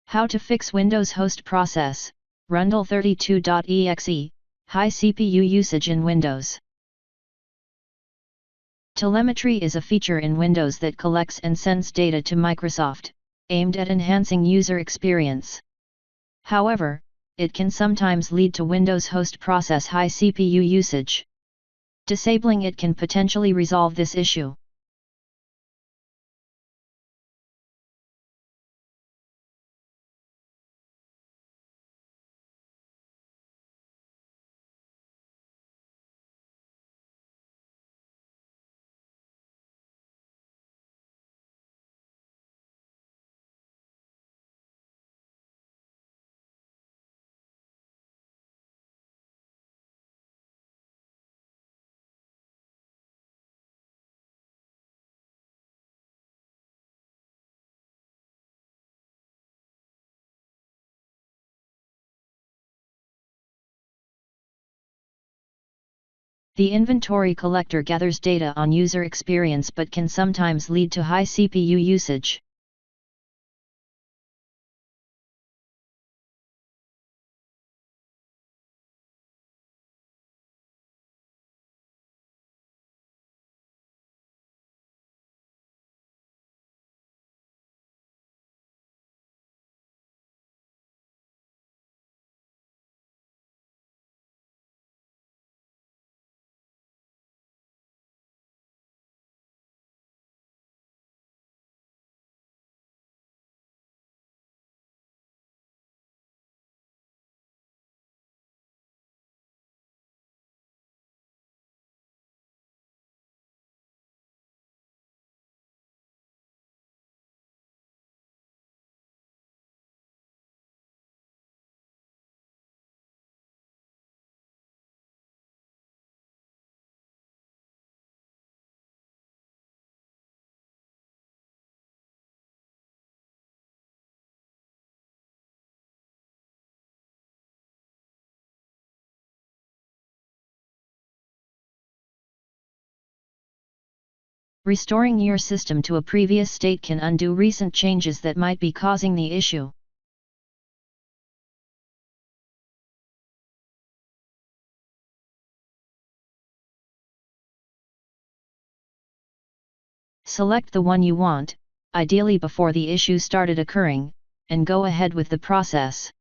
How to fix Windows host process, Rundll32.exe, high CPU usage in Windows. Telemetry is a feature in Windows that collects and sends data to Microsoft, aimed at enhancing user experience. However, it can sometimes lead to Windows host process high CPU usage. Disabling it can potentially resolve this issue. The inventory collector gathers data on user experience but can sometimes lead to high CPU usage. Restoring your system to a previous state can undo recent changes that might be causing the issue. Select the one you want, ideally before the issue started occurring, and go ahead with the process.